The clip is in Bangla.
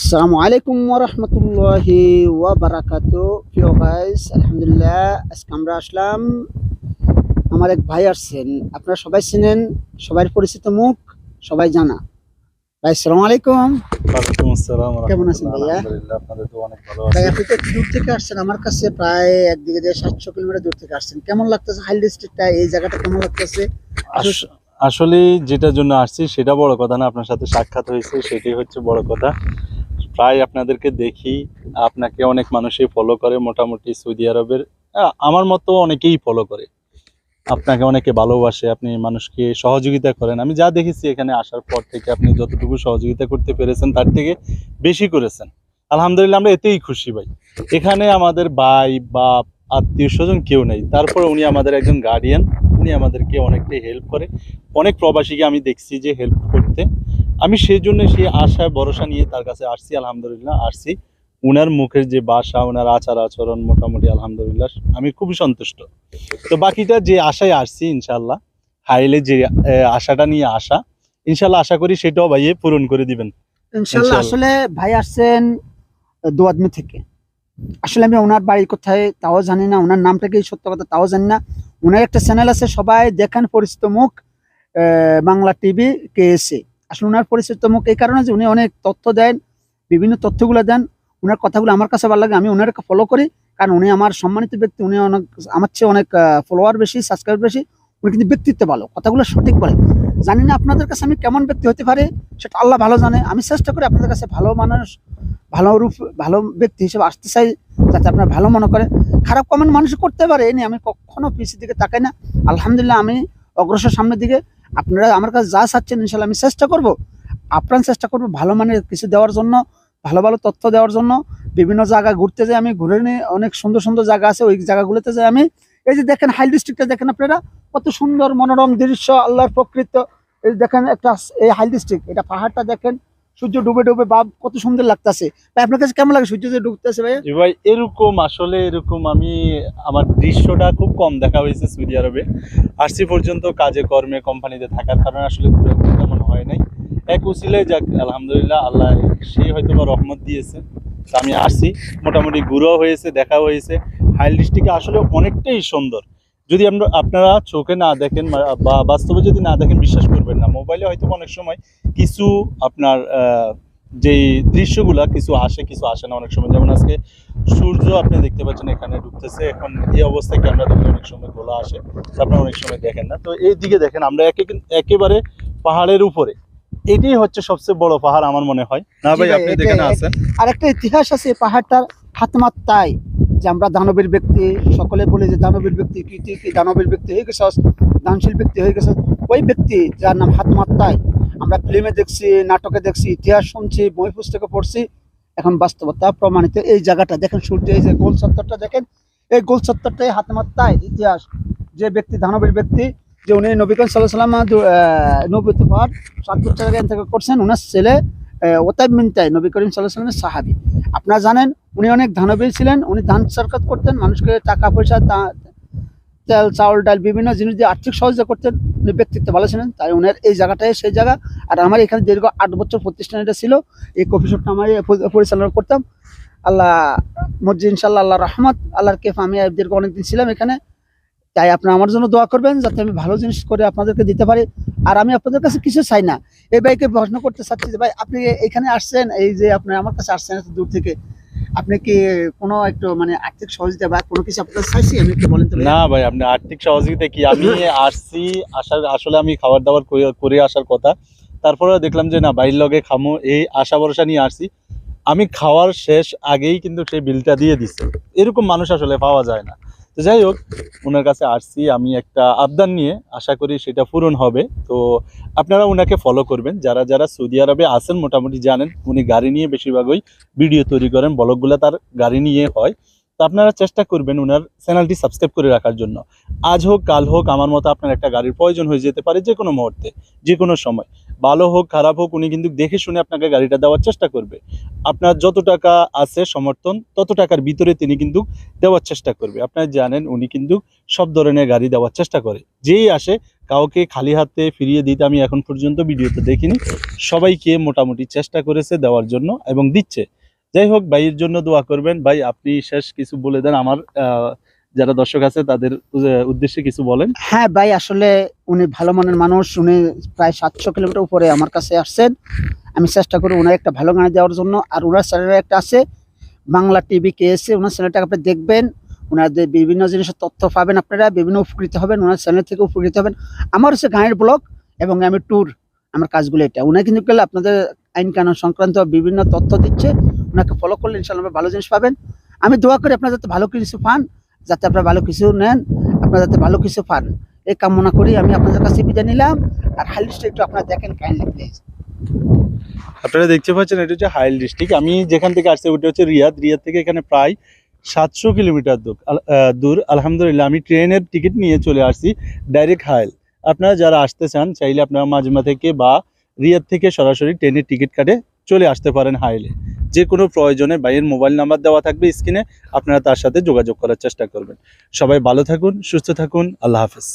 আসসালামু আলাইকুম ওয়া রাহমাতুল্লাহি ওয়া বারাকাতুহু। প্রিয় গাইস, আলহামদুলিল্লাহ আজকে আমরা আসলাম। আমার এক ভাই আসছেন, আপনারা সবাই চিনেন, সবাই পরিচিত মুখ, সবাই জানা। ভাই আসসালামু আলাইকুম। ওয়ালাইকুম আসসালাম ওয়া কেমন আছেন রাহমাতুল্লাহ। ভাইয়া? আলহামদুলিল্লাহ, আপনাদের তো অনেক ভালো ভাই আছি। আপনি তো একটু দূর থেকে আসছেন আমার কাছে, প্রায় একদিকে যে 700 কিলোমিটার দূর থেকে আসছেন। কেমন লাগতেছে হাইল ডিস্ট্রিক্টটা, এই জায়গাটা কেমন লাগতেছে? আসলে আস- আসলে যেটার জন্য আসছি সেটা বড় কথা না, আপনার সাথে সাক্ষাৎ হয়েছে সেটাই হচ্ছে বড় কথা। প্রায় আপনাদেরকে দেখি, আপনাকে অনেক মানুষই ফলো করে, মোটামুটি সৌদি আরবের আমার মতো অনেকেই ফলো করে, আপনাকে অনেকে ভালোবাসে, আপনি মানুষকে সহযোগিতা করেন। আমি যা দেখেছি এখানে আসার পর থেকে আপনি যতটুকু সহযোগিতা করতে পেরেছেন তার থেকে বেশি করেছেন। আলহামদুলিল্লাহ, আমরা এতেই খুশি ভাই। এখানে আমাদের ভাই বাপ আত্মীয় স্বজন কেউ নেই, তারপর উনি আমাদের একজন গার্ডিয়ান, উনি আমাদেরকে অনেকটাই হেল্প করে। অনেক প্রবাসীকে আমি দেখছি যে হেল্প করতে, আমি সেই জন্য সেই আশায় ভরসা নিয়ে তার কাছে আসছি। আলহামদুলিল্লাহ আসছি, উনার মুখের যে ভাষা, উনার আচার আচরণ মোটামুটি আলহামদুলিল্লাহ আমি খুবই সন্তুষ্ট। তো বাকিটা যে আশায় আসছি ইনশাল্লাহ, হাইলে যে আশাটা নিয়ে আসা, ইনশাল্লাহ আশা করি সেটাও ভাইয়ে পূরণ করে দিবেন ইনশাল্লাহ। ইনশাল্লাহ। আসলে ভাই আসছেন দোয়াদমি থেকে। আসলে আমি ওনার বাড়ি কোথায় তাও জানি না, ওনার নামটা কি সত্য কথা তাও জানি না। ওনার একটা চ্যানেল আছে, সবাই দেখেন, পরিচিত মুখ, বাংলা টিভি কেএসএ। আসলে ওনার পরিচিত মুখ এই কারণে যে উনি অনেক তথ্য দেন, বিভিন্ন তথ্যগুলো দেন। ওনার কথাগুলো আমার কাছে ভালো লাগে, আমি ওনারকে ফলো করি। কারণ উনি আমার সম্মানিত ব্যক্তি, উনি অনেক আমার চেয়ে অনেক ফলোয়ার বেশি, সাবস্ক্রাইব বেশি। উনি কিন্তু ব্যক্তিত্ব ভালো, কথাগুলো সঠিক বলে। জানি না আপনাদের কাছে আমি কেমন ব্যক্তি হতে পারে, সেটা আল্লাহ ভালো জানে। আমি চেষ্টা করি আপনাদের কাছে ভালো মানুষ, ভালো রূপ, ভালো ব্যক্তি হিসেবে আসতে চাই, যাতে আপনারা ভালো মনে করে। খারাপ কমেন্ট মানুষ করতে পারে, এই নিয়ে আমি কখনো পিছিয়ে দিকে তাকাই না। আলহামদুলিল্লাহ আমি অগ্রসর সামনের দিকে। আপনারা আমার কাছে যা চাচ্ছেন ইনশাল্লাহ আমি চেষ্টা করব, আপ্রাণ চেষ্টা করব ভালো মানের কিছু দেওয়ার জন্য, ভালো ভালো তথ্য দেওয়ার জন্য। বিভিন্ন জায়গা ঘুরতে যাই, আমি ঘুরে নিয়ে অনেক সুন্দর সুন্দর জায়গা আছে, ওই জায়গাগুলোতে যাই আমি। এই যে দেখেন হাইল ডিস্ট্রিক্টটা দেখেন আপনারা, কত সুন্দর মনোরম দৃশ্য, আল্লাহর প্রকৃত। এই দেখেন একটা, এই হাইল ডিস্ট্রিক্ট, এটা পাহাড়টা দেখেন, সূর্য ডুবে ডুবে বাপ কত সুন্দর লাগতেছে। তাই আপনার কাছে কেমন লাগে সূর্য যে ডুবতেছে ভাইয়া? জি ভাই, এরকম আসলে এরকম আমি আমার দৃশ্যটা খুব কম দেখা হয়েছে সৌদি আরবে। আসছি পর্যন্ত কাজে কর্মে কোম্পানিতে থাকার কারণে আসলে ঘুরে ঘুরে তেমন হয় নাই। এক উসিলে যাক আলহামদুলিল্লাহ, আল্লাহ সে হয়তো বা রহমত দিয়েছে, তা আমি আসছি, মোটামুটি ঘুরেও হয়েছে, দেখা হয়েছে। হাইল ডিস্ট্রিক্টে আসলে অনেকটাই সুন্দর। যদি আপনারা চোখে না দেখেন বা বাস্তবে যদি না দেখেন বিশ্বাস করবেন না। মোবাইলে হয়তো অনেক সময় কিছু আপনার যেই দৃশ্যগুলা কিছু আসে কিছু আসে না অনেক সময়। যেমন আজকে সূর্য আপনি দেখতে পাচ্ছেন এখানে ডুবতেছে, এখন এই অবস্থায় ক্যামেরা দেখলে অনেক সময় গোলা আসে, তো আপনারা অনেক সময় দেখেন না। তো এই দিকে দেখেন, আমরা একেবারে পাহাড়ের উপরে, এটাই হচ্ছে সবচেয়ে বড় পাহাড় আমার মনে হয়। না জি ভাই, ভাই, আপনি এটা দেখে না আছেন? আর একটা ইতিহাস আছে এই পাহাড়টার, হাতমাত্তায়, যে আমরা দানবীর ব্যক্তি, সকলে বলে যে দানবীর ব্যক্তি, কি তুই কি দানবীর ব্যক্তি হয়ে গেছস, দানশীল ব্যক্তি হয়ে গেছস। ওই ব্যক্তি যার নাম হাতমাত্তায়, আমরা ফিল্মে দেখছি, নাটকে দেখছি, ইতিহাস শুনছি, বই পুস্তকে পড়ছি, এখন বাস্তবতা প্রমাণিত। এই জায়গাটা দেখেন, সূর্য, এই যে গোল চত্বরটা দেখেন, এই গোল চত্বরটাই হাতমাত্তায় ইতিহাস। যে ব্যক্তি দানবীর ব্যক্তি, যে উনি নবী করিম সাল্লাল্লাহু আলাইহি ওয়াসাল্লাম নবুয়ত পাওয়ার 7 বছর আগে ইন্তেকাল করছেন। ওনার ছেলে ওতাইব বিন তাই নবী করিম সাল্লাল্লাহু আলাইহি ওয়াসাল্লামের সাহাবী। আপনারা জানেন উনি অনেক দানবীর ছিলেন, উনি দান সরকার করতেন, মানুষকে টাকা পয়সা, তেল চাউল ডাল বিভিন্ন জিনিস দিয়ে আর্থিক সহযোগিতা করতেন। উনি ব্যক্তিত্ব ভালো ছিলেন, তাই ওনার এই জায়গাটাই সেই জায়গা। আর আমার এখানে দীর্ঘ 8 বছর প্রতিষ্ঠান এটা ছিল, এই কফি শপটা আমি পরিচালনা করতাম। আল্লাহ মসজিদ, ইনশাল্লাহ আল্লাহ রহমত, আল্লাহর কেফ, আমি দীর্ঘ অনেকদিন ছিলাম এখানে। তাই আপনারা আমার জন্য দোয়া করবেন, যাতে আমি ভালো জিনিস করে আপনাদেরকে দিতে পারি। আর আমি আপনাদের কাছে কিছু চাই না। এই ভাইকে প্রশ্ন করতে চাচ্ছি যে ভাই, আপনি এখানে আসছেন, এই যে আপনি আমার কাছে আসছেন এত দূর থেকে, আপনি কি কোনো একটু মানে আর্থিক সহযোগিতা বা কোনো কিছু আপনার কাছে চাইছি? আমি একটু বলেন তো ভাইয়া। না ভাই, আপনি আর্থিক সহযোগিতা কি, আমি আসছি, আসার আসলে আমি খাবার দাবার করে আসার কথা, তারপরে দেখলাম যে না, বাইরের লগে খামো, এই আশা ভরসা নিয়ে আসছি। আমি খাওয়ার শেষ আগেই কিন্তু সেই বিলটা দিয়ে দিছে। এরকম মানুষ আসলে পাওয়া যায় না। তো যাই হোক, ওনার কাছে আসছি আমি একটা আবদার নিয়ে, আশা করি সেটা পূরণ হবে। তো আপনারা ওনাকে ফলো করবেন, যারা যারা সৌদি আরবে আছেন মোটামুটি জানেন উনি গাড়ি নিয়ে বেশিরভাগই ভিডিও তৈরি করেন, ব্লগগুলো তার গাড়ি নিয়ে হয়। তো আপনারা চেষ্টা করবেন ওনার চ্যানেলটি সাবস্ক্রাইব করে রাখার জন্য। আজ হোক কাল হোক আমার মতো আপনার একটা গাড়ির প্রয়োজন হয়ে যেতে পারে যে কোনো মুহূর্তে, যে কোনো সময়। ভালো হোক খারাপ হোক, উনি কিন্তু দেখে শুনে আপনাকে গাড়িটা দেওয়ার চেষ্টা করবে। আপনার যত টাকা আছে সমর্থন, তত টাকার ভিতরে তিনি কিন্তু দেওয়ার চেষ্টা করবে। আপনারা জানেন উনি কিন্তু সব ধরনের গাড়ি দেওয়ার চেষ্টা করে, যেই আসে কাউকে খালি হাতে ফিরিয়ে দিতে আমি এখন পর্যন্ত ভিডিওতে দেখিনি। সবাইকে মোটামুটি চেষ্টা করেছে দেওয়ার জন্য এবং দিচ্ছে। যাই হোক, ভাইয়ের জন্য দোয়া করবেন। ভাই আপনি শেষ কিছু বলে দেন, আমার যারা দর্শক আছে তাদের উদ্দেশ্যে কিছু বলেন। হ্যাঁ ভাই, আসলে উনি ভালো মনের মানুষ। উনি প্রায় 700 কিলোমিটার উপরে আমার কাছে আসছেন। আমি চেষ্টা করি ওনার একটা ভালো গান দেওয়ার জন্য। আর ওনার চ্যানেলে একটা আছে বাংলা টিভি কেএসএ, ওনার চ্যানেলটা আপনি দেখবেন। ওনাদের বিভিন্ন জিনিসের তথ্য পাবেন, আপনারা বিভিন্ন উপকৃত হবেন, ওনার চ্যানেল থেকে উপকৃত হবেন। আমার হচ্ছে গানের ব্লগ এবং আমি ট্যুর, আমার কাজগুলো এটা। উনি কিন্তু গেলে আপনাদের আইন কানুন সংক্রান্ত বিভিন্ন তথ্য দিচ্ছে। ওনাকে ফলো করলে ইনশাআল্লাহ ভালো জিনিস পাবেন। আমি দোয়া করি আপনারা যাতে ভালো কিছু পান, যাতে আপনারা ভালো কিছু নেন, আপনারা যাতে ভালো কিছু পান, এই কামনা করি আমি আপনাদের কাছে বিদায় নিলাম। আর হাইলিস্টটা একটু আপনারা দেখেন কাইন্ডলি প্লিজ। আপনারা দেখতে পাচ্ছেন এটা হচ্ছে হাইল ডিস্ট্রিক্ট। আমি যেখান থেকে আসছি ওটা হচ্ছে রিয়াদ। রিয়াদ থেকে এখানে প্রায় 700 কিলোমিটার দূর। আলহামদুলিল্লাহ আমি ট্রেনের টিকিট নিয়ে চলে আসছি ডাইরেক্ট হাইল। আপনারা যারা আসতে চান চাইলে আপনারা মাজমা থেকে বা রিয়াদ থেকে সরাসরি ট্রেনের টিকিট কাটে চলে আসতে পারেন হাইলে। যে কোনো প্রয়োজনে ভাইয়ের মোবাইল নাম্বার দেওয়া থাকবে স্ক্রিনে, আপনারা তার সাথে যোগাযোগ করার চেষ্টা করবেন। সবাই ভালো থাকুন, সুস্থ থাকুন, আল্লাহ হাফেজ।